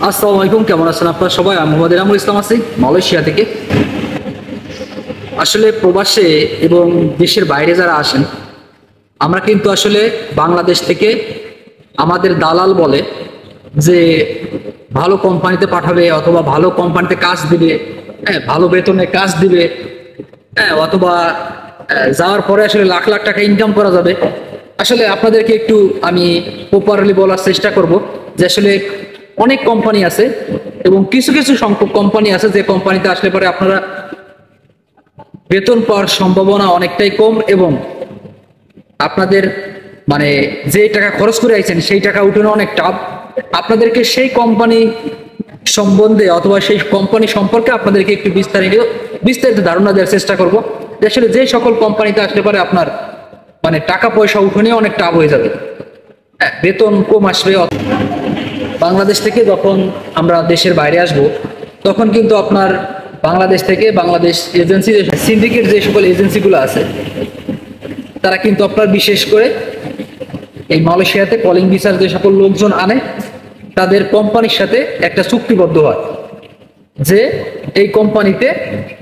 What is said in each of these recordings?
আসসালামু আলাইকুম, কেমন আছেন আপনারা সবাই? আমি মোহাম্মদ এনামুল ইসলাম আছি মালয়েশিয়া থেকে। আসলে প্রবাসে এবং দেশের বাইরে যারা আসেন, আমরা কিন্তু আসলে বাংলাদেশ থেকে আমাদের দালাল বলে যে ভালো কোম্পানিতে পাঠাবে অথবা ভালো কোম্পানিতে কাজ দিবে, হ্যাঁ ভালো বেতনে কাজ দিবে, হ্যাঁ অথবা যাওয়ার পরে আসলে লাখ লাখ টাকা ইনকাম করা যাবে। আসলে আপনাদেরকে একটু আমি প্রপারলি বলার চেষ্টা করব যে আসলে অনেক কোম্পানি আছে এবং কিছু কিছু সংখ্যক কোম্পানি আছে যে কোম্পানিতে আসলে পরে আপনারা বেতন পাওয়ার সম্ভাবনা অনেকটাই কম এবং আপনাদের মানে যে টাকা খরচ করে আইছেন সেই টাকা উঠানো অনেক টাফ। আপনাদেরকে সেই কোম্পানি সম্বন্ধে অথবা সেই কোম্পানি সম্পর্কে আপনাদেরকে একটু বিস্তারিত ধারণা দেওয়ার চেষ্টা করব যে আসলে যে সকল কোম্পানিতে আসলে পরে আপনার মানে টাকা পয়সা উঠানো অনেক টাফ হয়ে যাবে, হ্যাঁ বেতন কম আসবে। বাংলাদেশ থেকে যখন আমরা দেশের বাইরে আসব তখন কিন্তু আপনার বাংলাদেশ থেকে বাংলাদেশ এজেন্সি সিন্ডিকেট যে সকল এজেন্সিগুলো আছে তারা কিন্তু আপনার বিশেষ করে এই মালয়েশিয়াতে কলিং ভিসার যে সকল লোকজন আনে তাদের কোম্পানির সাথে একটা চুক্তিবদ্ধ হয় যে এই কোম্পানিতে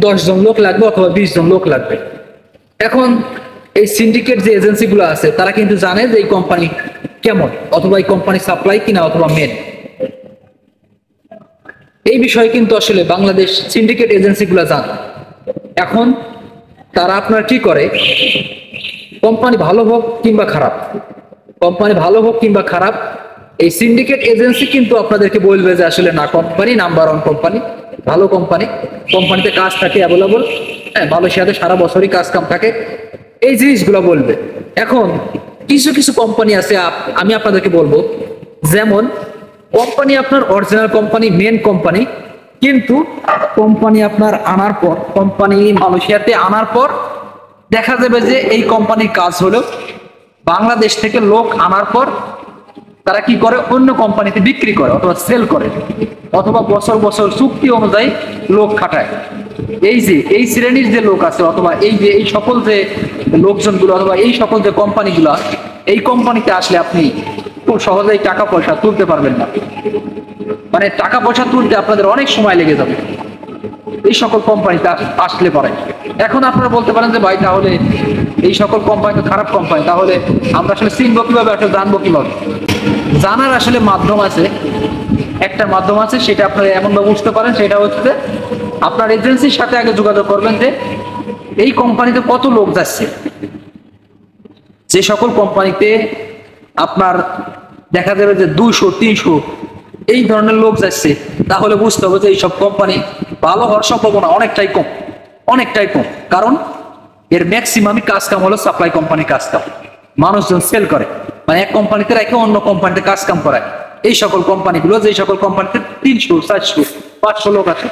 10 জন লোক লাগবে অথবা 20 জন লোক লাগবে। এখন এই সিন্ডিকেট যে এজেন্সিগুলো আছে তারা কিন্তু জানে যে এই কোম্পানি কেমন অথবা এই কোম্পানি সাপ্লাই কিনা অথবা মেন। এই বিষয়ে কিন্তু আসলে বাংলাদেশ সিন্ডিকেট এজেন্সিগুলো জানে। এখন তারা আপনার কি করে, কোম্পানি ভালো হোক কিংবা খারাপ, কোম্পানি ভালো হোক কিংবা খারাপ, এই সিন্ডিকেট এজেন্সি কিন্তু আপনাদেরকে বলবে যে আসলে না কোম্পানি নাম্বার ওয়ান কোম্পানি, ভালো কোম্পানি, কোম্পানিতে কাজ থাকে অ্যাভেলেবল, হ্যাঁ মালয়েশিয়াতে সারা বছরই কাজ কাম থাকে, এই জিনিসগুলো বলবে। এখন কিছু কিছু কোম্পানি আছে আমি আপনাদেরকে বলবো, যেমন কোম্পানি আপনার অরিজিনাল কোম্পানি মেন কোম্পানি, কিন্তু কোম্পানি আপনার আনার পর কোম্পানি মালয়েশিয়াতে আনার পর দেখা যাবে যে এই কোম্পানির কাজ হলো বাংলাদেশ থেকে লোক আনার পর তারা কি করে অন্য কোম্পানিতে বিক্রি করে অথবা সেল করে অথবা বছর বছর চুক্তি অনুযায়ী লোক খাটায়। এই যে এই শ্রেণীর যে লোক আছে অথবা এই যে এই সকল যে লোকজনগুলো অথবা এই সকল যে কোম্পানিগুলো, এই কোম্পানিতে আসলে আপনি খুব সহজেই টাকা পয়সা তুলতে পারবেন না, মানে টাকা পয়সা তুলতে আপনাদের অনেক সময় লেগে যাবে এই সকল কোম্পানিতে আসলে পরে। এখন আপনারা বলতে পারেন যে ভাই তাহলে এই সকল কোম্পানি তো খারাপ কোম্পানি, তাহলে আমরা আসলে চিনবো কিভাবে, আসলে জানবো কিভাবে? জানার আসলে মাধ্যম আছে, একটা মাধ্যম আছে, সেটা আপনারা এমনভাবে বুঝতে পারেন, সেটা হচ্ছে আপনার এজেন্সির সাথে আগে যোগাযোগ করবেন যে এই কোম্পানিতে কত লোক যাচ্ছে। যে সকল কোম্পানিতে আপনার দেখা যাবে যে 200-300 এই ধরনের লোক যাচ্ছে, তাহলে বুঝতে হবে যে এইসব কোম্পানি ভালো হওয়ার সম্ভাবনা অনেকটাই কম, অনেকটাই কম। কারণ এর ম্যাক্সিমামই কাজ কাম হলো সাপ্লাই কোম্পানির কাজ কাম, মানুষজন সেল করে, মানে এক কোম্পানিতে রেখে অন্য কোম্পানিতে কাজ কাম করায়। এই সকল কোম্পানিগুলো, যে সকল কোম্পানিতে 300-400-500 লোক আছে,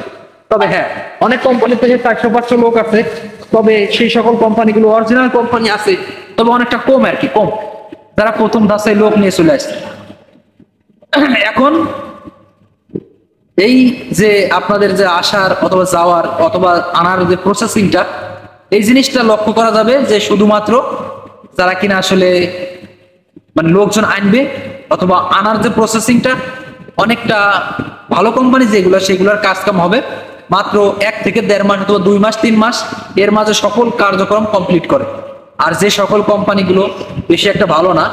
তবে হ্যাঁ অনেক কোম্পানিতে 400-500 লোক আছে, তবে সেই সকল কোম্পানিগুলো অরিজিনাল কোম্পানি আছে, তবে অনেকটা কম আর কি, কম, যারা প্রথম ধাপে লোক নিয়ে চলে আসছে। এখন এই যে আপনাদের যে আসার অথবা যাওয়ার অথবা আনার যে প্রসেসিংটা, এই জিনিসটা লক্ষ্য করা যাবে যে শুধুমাত্র যারা কিনা আসলে মানে লোকজন আনবে অথবা আনার যে প্রসেসিংটা, অনেকটা ভালো কোম্পানি যেগুলো সেগুলোর কাজ কাম হবে মাত্র 1 থেকে 1.5 মাস অথবা 2 মাস 3 মাস, এর মাঝে সকল কার্যক্রম কমপ্লিট করে। আর যে সকল কোম্পানিগুলো বেশি একটা ভালো না,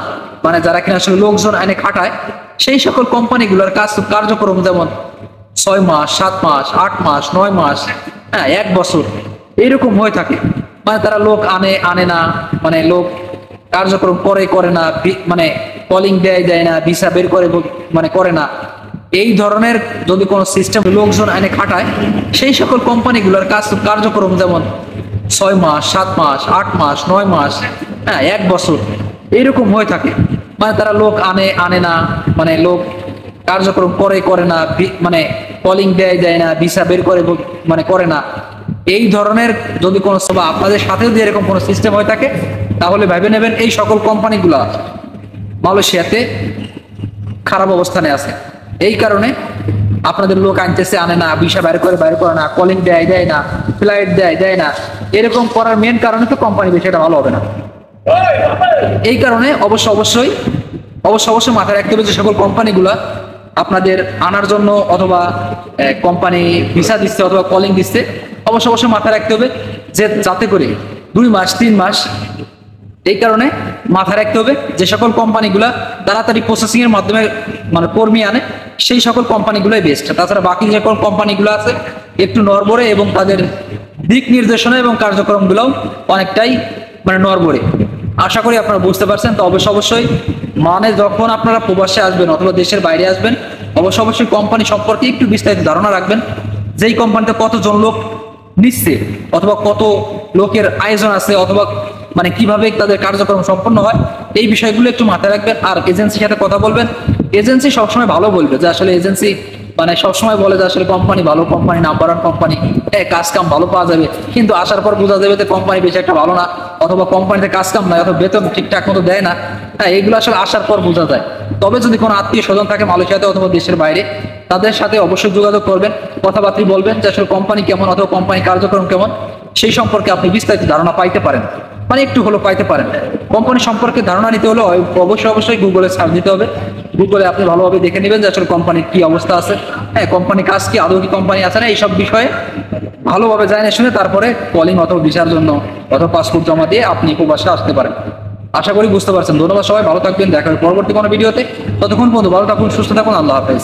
মানে যারা কিনা আসলে লোকজন আইনে খাটায়, সেই সকল কোম্পানিগুলোর কার্যক্রম যেমন 6 মাস 7 মাস 8 মাস 9 মাস, হ্যাঁ 1 বছর এইরকম হয়ে থাকে। মানে তারা লোক আনে না, মানে লোক কার্যক্রম করে না, মানে কলিং দেয় না, ভিসা বের করে মানে করে না, এই ধরনের যদি কোনো সিস্টেম লোকজন আইনে খাটায়, সেই সকল কোম্পানিগুলোর কার্যক্রম যেমন 6 মাস 7 মাস 8 মাস 9 মাস, হ্যাঁ 1 বছর এইরকম হয়ে থাকে। মানে তারা লোক আনে না, মানে লোক কার্যক্রম করে না, মানে কলিং দেয় না, ভিসা বের করে মানে করে না, এই ধরনের যদি কোনো আপনাদের সাথে যদি এরকম কোনো সিস্টেম হয়ে থাকে, তাহলে ভেবে নেবেন এই সকল কোম্পানিগুলো মালয়েশিয়াতে খারাপ অবস্থানে আছে। এই কারণে আপনাদের লোক আনতেছে, আনে না, ভিসা বের করে না, কলিং দেয় না, ফ্লাইট দেয় না, এরকম করার মেন কারণে তো কোম্পানি বেশি এটা ভালো হবে না। এই কারণে অবশ্যই মাথায় রাখতে হবে যে সকল কোম্পানিগুলা আপনাদের আনার জন্য অথবা কোম্পানি ভিসা দিচ্ছে অথবা কলিং দিচ্ছে, অবশ্যই মাথায় রাখতে হবে যে যাতে করে 2 মাস 3 মাস, এই কারণে মাথায় রাখতে হবে যে সকল কোম্পানিগুলা তাড়াতাড়ি প্রসেসিং এর মাধ্যমে মানে কর্মী আনে সেই সকল কোম্পানিগুলোই বেস্ট। তাছাড়া বাকি যে সকল কোম্পানিগুলো আছে একটু নড়বড়ে এবং তাদের দিক নির্দেশনা এবং কার্যক্রমগুলোও অনেকটাই মানে নড়বড়ে। আশা করি আপনারা বুঝতে পারছেন। তো অবশ্যই মানে যখন আপনারা প্রবাসে আসবেন অথবা দেশের বাইরে আসবেন, অবশ্যই কোম্পানি সম্পর্কে একটু বিস্তারিত ধারণা রাখবেন, যেই কোম্পানিতে কতজন লোক নিচ্ছে অথবা কত লোকের আয়োজন আছে অথবা মানে কিভাবে তাদের কার্যক্রম সম্পন্ন হয়, এই বিষয়গুলো একটু মাথায় রাখবেন। আর এজেন্সির সাথে কথা বলবেন, এজেন্সি সবসময় ভালো বলবে যে আসলে এজেন্সি মানে সবসময় বলে যে আসলে কোম্পানি ভালো, কোম্পানি নাম্বার ওয়ান কোম্পানি, কাজ কাম ভালো পাওয়া যাবে, কিন্তু আসার পর বোঝা যাবে যে কোম্পানি বেশি একটা ভালো না, অথবা কোম্পানিতে কাজ কাম নাই, অথবা বেতন ঠিকঠাক মতো দেয় না। এগুলো আসলে আসার পর বোঝা যায়। তবে যদি কোনো আত্মীয় স্বজন থাকে মালয়েশিয়াতে অথবা দেশের বাইরে, তাদের সাথে অবশ্যই যোগাযোগ করবেন, কথাবার্তা বলবেন যে আসলে কোম্পানি কেমন অথবা কোম্পানি কার্যক্রম কেমন, সেই সম্পর্কে আপনি বিস্তারিত ধারণা পাইতে পারেন, মানে একটু হলেও পাইতে পারেন। কোম্পানি সম্পর্কে ধারণা নিতে হলে অবশ্যই গুগলে সার্চ দিতে হবে। গুগলে আপনি ভালোভাবে দেখে নেবেন যে আসলে কোম্পানির কি অবস্থা আছে, কোম্পানি কাজ কি, আদৌ কি কোম্পানি আছে না, এইসব বিষয়ে ভালোভাবে জানে শুনে তারপরে কলিং অথবা ভিসার জন্য অথবা পাসপোর্ট জমা দিয়ে আপনি প্রবাসে আসতে পারেন। আশা করি বুঝতে পারছেন। ধন্যবাদ, সবাই ভালো থাকবেন, দেখা হবে পরবর্তী কোনো ভিডিওতে। ততক্ষণ পর্যন্ত ভালো থাকুন, সুস্থ থাকুন, আল্লাহ হাফেজ।